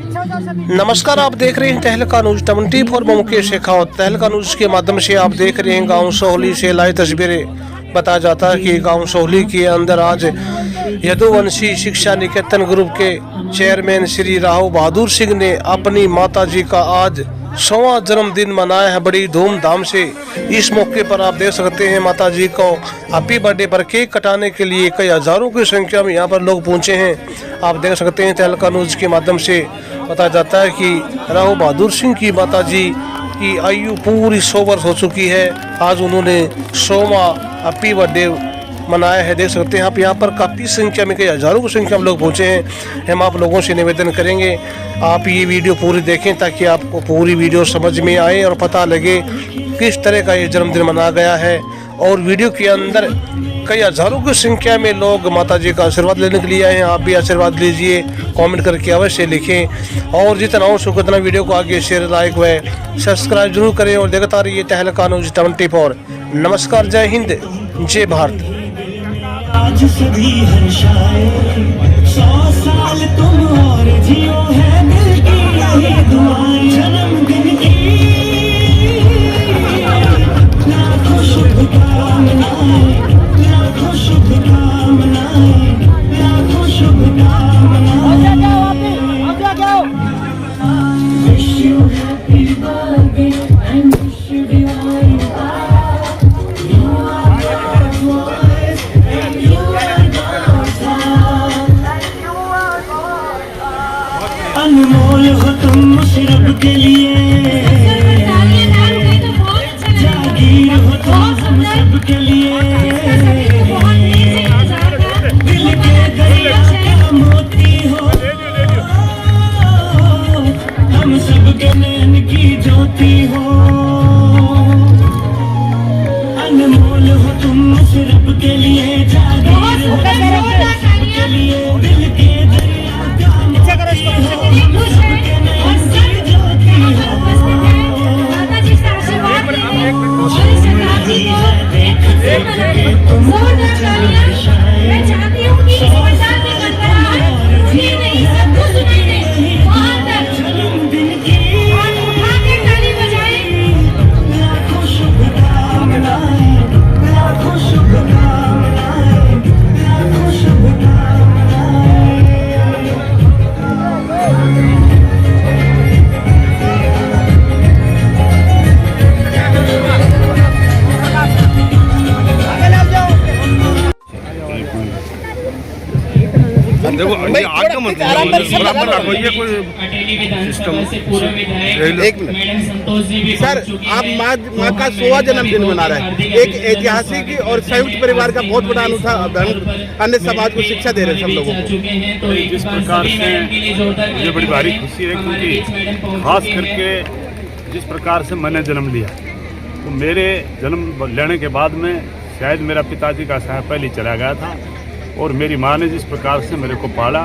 नमस्कार, आप देख रहे हैं तहलका न्यूज 24 में मुकेश शेखावत। तहलका न्यूज के माध्यम से आप देख रहे हैं गांव सोहली से लाइव तस्वीरें। बताया जाता है कि गांव सोहली के अंदर आज यदुवंशी शिक्षा निकेतन ग्रुप के चेयरमैन श्री राव बहादुर सिंह ने अपनी माताजी का आज 100वां जन्मदिन मनाया है बड़ी धूमधाम से। इस मौके पर आप देख सकते हैं माताजी को हैप्पी बर्थडे पर केक कटाने के लिए कई हजारों की संख्या में यहाँ पर लोग पहुँचे हैं। आप देख सकते हैं तहलका न्यूज के माध्यम से बताया जाता है कि राव बहादुर सिंह की माताजी की आयु पूरी 100 वर्ष हो चुकी है। आज उन्होंने 100वां हैप्पी बर्थडे मनाया है। देख सकते हैं आप यहाँ पर काफ़ी संख्या में, कई हजारों की संख्या में लोग पहुँचे हैं। हम आप लोगों से निवेदन करेंगे आप ये वीडियो पूरी देखें ताकि आपको पूरी वीडियो समझ में आए और पता लगे किस तरह का ये जन्मदिन मनाया गया है। और वीडियो के अंदर कई हजारों की संख्या में लोग माताजी का आशीर्वाद लेने के लिए आए हैं। आप भी आशीर्वाद लीजिए, कमेंट करके अवश्य लिखें और जितना हो सके उतना वीडियो को आगे शेयर, लाइक व सब्सक्राइब जरूर करें और देखता रहिए तहलका न्यूज 24। नमस्कार, जय हिंद, जय भारत। आज सभी हर्षाए 100 साल तुम और जियो है दिल की यही दुआएं जन्मदिन की लाखों शुभकामनाएं, लाखों शुभकामनाएं, लाखों शुभकामनाएं। Wish you happy birthday and wish you divine life. You are God's voice and you are God's love. अनमोल हो तुम उस रब के लिए, जागीर हो तुम हम सब के लिए। दिल के दरिया का मोती हो, हम सब के नैन की ज्योति हो। अनमोल हो तुम उस रब के लिए, जागीर हो तुम सब के लिए। दिल के दरिया का मोती हो, हम सब के नैन की ज्योति हो। मैं चाहती हूँ कि इस प्रसाद में गड़बड़ाहट ये नहीं, सबको सुनाई दे वहाँ तक और उठा के ताली बजाएं। लाखों शुभकामनाएं, लाखों शुभकामनाएं, लाखों शुभकामनाएं। देखो ये आगे मत बराबर रखो, ये कोई सिस्टम। एक मिनट सर, आप माँ का 100वां जन्मदिन मना रहे हैं। एक ऐतिहासिक और संयुक्त परिवार का बहुत बड़ा अन्य समाज को शिक्षा दे रहे हैं सब लोगों को। जिस प्रकार से मुझे बड़ी भारी खुशी है क्योंकि खास करके जिस प्रकार से मैंने जन्म लिया तो मेरे जन्म लेने के बाद में शायद मेरा पिताजी का साया पहले चला गया था और मेरी माँ ने जिस प्रकार से मेरे को पाला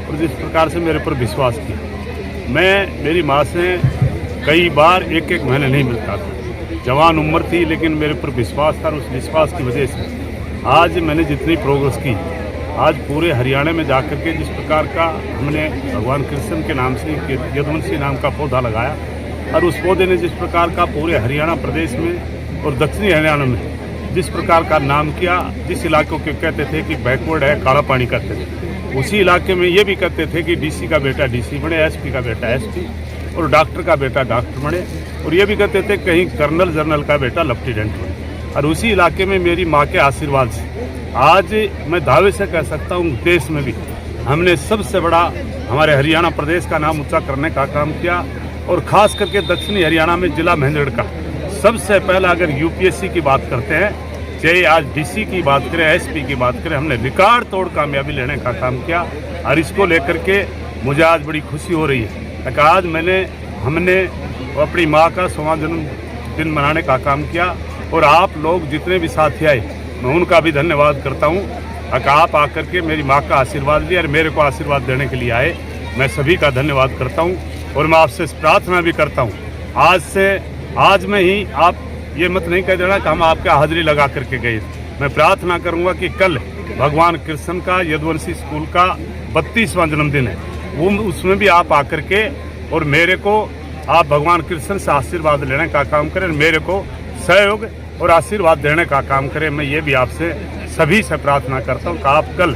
और जिस प्रकार से मेरे पर विश्वास किया, मैं मेरी माँ से कई बार एक महीने नहीं मिलता था। जवान उम्र थी लेकिन मेरे पर विश्वास था और उस विश्वास की वजह से आज मैंने जितनी प्रोग्रेस की, आज पूरे हरियाणा में जाकर के जिस प्रकार का हमने भगवान कृष्ण के नाम से यदुवंशी नाम का पौधा लगाया और उस पौधे ने जिस प्रकार का पूरे हरियाणा प्रदेश में और दक्षिणी हरियाणा में जिस प्रकार का नाम किया, जिस इलाकों के कहते थे कि बैकवर्ड है, काला पानी करते थे, उसी इलाके में ये भी कहते थे कि डीसी का बेटा डीसी बने, एसपी का बेटा एसपी और डॉक्टर का बेटा डॉक्टर बने, और ये भी कहते थे कहीं कर्नल जनरल का बेटा लेफ्टिनेंट बने। और उसी इलाके में मेरी माँ के आशीर्वाद से आज मैं दावे से कह सकता हूँ देश में भी हमने सबसे बड़ा हमारे हरियाणा प्रदेश का नाम ऊँचा करने का काम किया। और ख़ास करके दक्षिणी हरियाणा में जिला महेंद्रगढ़ का सबसे पहला अगर यूपीएससी की बात करते हैं, चाहे आज डीसी की बात करें, एसपी की बात करें, हमने रिकॉर्ड तोड़ कामयाबी लेने का काम किया। और इसको लेकर के मुझे आज बड़ी खुशी हो रही है कि आज हमने अपनी माँ का 100वां जन्मदिन मनाने का काम किया। और आप लोग जितने भी साथी आए मैं उनका भी धन्यवाद करता हूँ कि आप आकर के मेरी माँ का आशीर्वाद लिया और मेरे को आशीर्वाद देने के लिए आए। मैं सभी का धन्यवाद करता हूँ और मैं आपसे प्रार्थना भी करता हूँ आज में ही आप ये मत नहीं कह देना कि हम आपके हाजिरी लगा करके गए। मैं प्रार्थना करूंगा कि कल भगवान कृष्ण का यदुवंशी स्कूल का 32वां जन्मदिन है वो उसमें भी आप आकर के और मेरे को आप भगवान कृष्ण से आशीर्वाद लेने का काम करें, मेरे को सहयोग और आशीर्वाद देने का काम करें। मैं ये भी आपसे सभी से प्रार्थना करता हूँ कि आप कल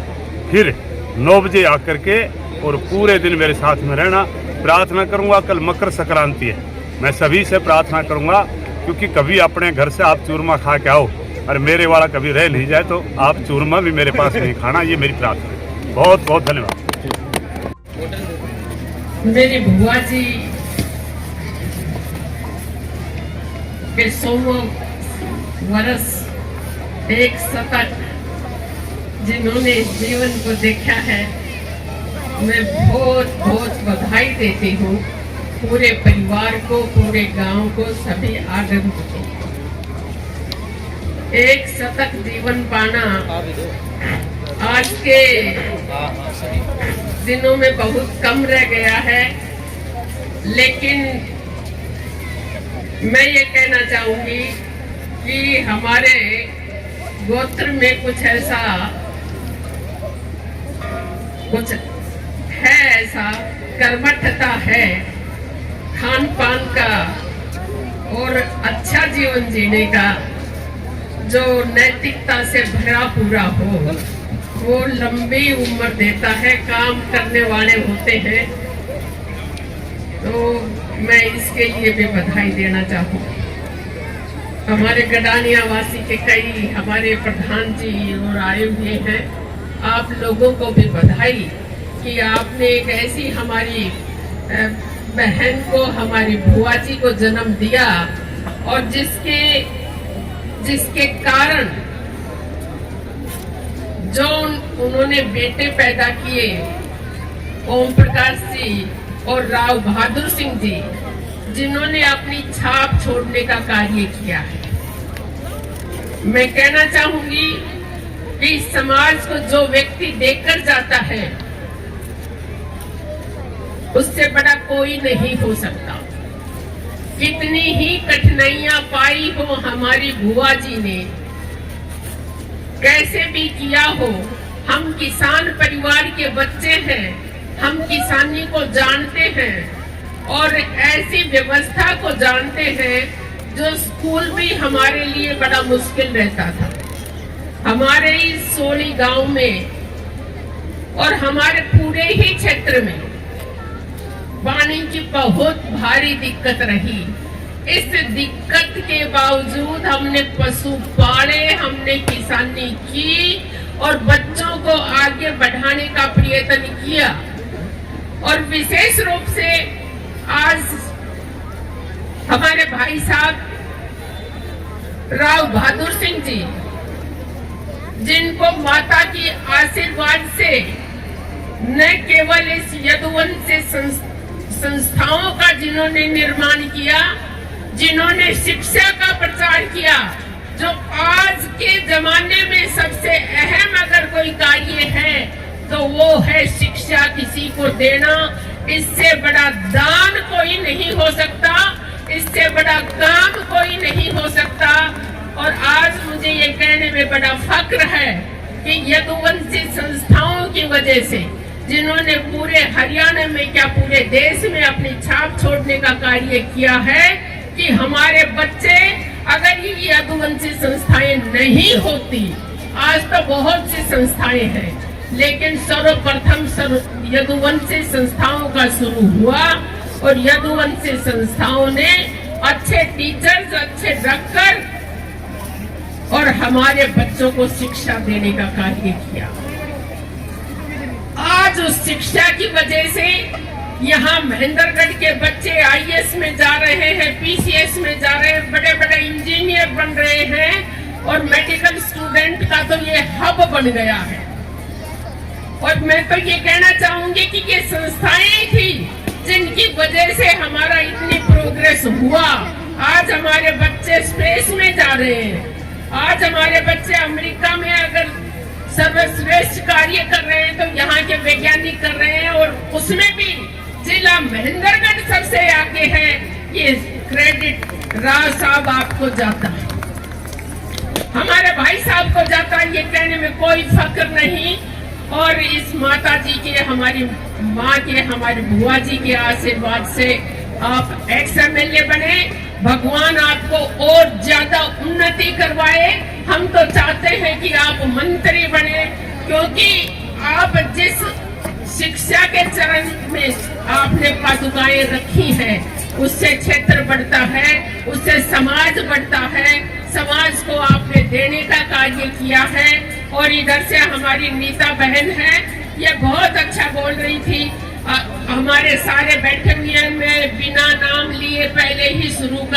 फिर 9 बजे आकर के और पूरे दिन मेरे साथ में रहना। प्रार्थना करूँगा, कल मकर संक्रांति है, मैं सभी से प्रार्थना करूँगा क्योंकि कभी अपने घर से आप चूरमा खा के आओ और मेरे वाला कभी रह नहीं जाए तो आप चूरमा भी मेरे पास नहीं खाना, ये मेरी प्रार्थना है। बहुत बहुत धन्यवाद। मेरी बुआ जी के 100 वर्ष एक शतक जिन्होंने इस जीवन को देखा है, मैं बहुत बहुत बधाई देती हूँ पूरे परिवार को, पूरे गांव को, सभी आगंतुकों को। एक शतक जीवन पाना आज के दिनों में बहुत कम रह गया है, लेकिन मैं ये कहना चाहूंगी कि हमारे गोत्र में कुछ ऐसा कुछ है, ऐसा कर्मठता है खान पान का और अच्छा जीवन जीने का, जो नैतिकता से भरा पूरा हो, वो लंबी उम्र देता है, काम करने वाले होते हैं। तो मैं इसके लिए भी बधाई देना चाहूँ। हमारे गडानिया वासी के कई हमारे प्रधान जी और आए हुए हैं, आप लोगों को भी बधाई कि आपने एक ऐसी हमारी बहन को, हमारी बुआ जी को जन्म दिया और जिसके कारण जो उन्होंने बेटे पैदा किए, ओम प्रकाश जी और राव बहादुर सिंह जी, जिन्होंने अपनी छाप छोड़ने का कार्य किया है। मैं कहना चाहूंगी कि समाज को जो व्यक्ति देकर जाता है, उससे बड़ा कोई नहीं हो सकता। कितनी ही कठिनाइयां पाई हो हमारी बुआ जी ने, कैसे भी किया हो, हम किसान परिवार के बच्चे हैं, हम किसानी को जानते हैं और ऐसी व्यवस्था को जानते हैं जो स्कूल भी हमारे लिए बड़ा मुश्किल रहता था। हमारे इस सोनी गांव में और हमारे पूरे ही क्षेत्र में पानी की बहुत भारी दिक्कत रही। इस दिक्कत के बावजूद हमने पशु पाले, हमने किसानी की और बच्चों को आगे बढ़ाने का प्रयत्न किया। और विशेष रूप से आज हमारे भाई साहब राव बहादुर सिंह जी, जिनको माता की आशीर्वाद से न केवल इस यदुवंशी संस्थाओं का जिन्होंने निर्माण किया, जिन्होंने शिक्षा का प्रचार किया, जो आज के जमाने में सबसे अहम अगर कोई कार्य है तो वो है शिक्षा किसी को देना। इससे बड़ा दान कोई नहीं हो सकता, इससे बड़ा काम कोई नहीं हो सकता। और आज मुझे ये कहने में बड़ा फक्र है कि यदुवंशी संस्थाओं की वजह से, जिन्होंने पूरे हरियाणा में क्या पूरे देश में अपनी छाप छोड़ने का कार्य किया है, कि हमारे बच्चे, अगर ये यदुवंशी संस्थाएं नहीं होती, आज तो बहुत सी संस्थाएं हैं, लेकिन सर्वप्रथम यदुवंशी संस्थाओं का शुरू हुआ और यदुवंशी संस्थाओं ने अच्छे टीचर्स अच्छे रखकर और हमारे बच्चों को शिक्षा देने का कार्य किया। आज उस शिक्षा की वजह से यहाँ महेंद्रगढ़ के बच्चे आईएएस में जा रहे हैं, पीसीएस में जा रहे हैं, बड़े बड़े इंजीनियर बन रहे हैं और मेडिकल स्टूडेंट का तो ये हब बन गया है। और मैं तो ये कहना चाहूंगी कि ये संस्थाएं थी जिनकी वजह से हमारा इतनी प्रोग्रेस हुआ। आज हमारे बच्चे स्पेस में जा रहे हैं, आज हमारे बच्चे अमेरिका में अगर सर्वश्रेष्ठ कार्य कर रहे हैं तो यहाँ के वैज्ञानिक कर रहे हैं, और उसमें भी जिला महेंद्रगढ़ सबसे आगे है। ये क्रेडिट राव साहब आपको जाता है, हमारे भाई साहब को जाता है, ये कहने में कोई फक्र नहीं। और इस माता जी के, हमारी माँ के, हमारी बुआ जी के आशीर्वाद से आप एक्स-MLA बने। भगवान आपको और ज्यादा उन्नति करवाए। हम तो चाहते हैं कि आप मंत्री बने, क्योंकि आप जिस शिक्षा के चरण में आपने पादुकाएं रखी हैं, उससे क्षेत्र बढ़ता है, उससे समाज बढ़ता है। समाज को आपने देने का कार्य किया है। और इधर से हमारी नीता बहन है, ये बहुत अच्छा बोल रही थी। हमारे सारे बैठे हुए हैं, मैं बिना नाम लिए पहले ही शुरू कर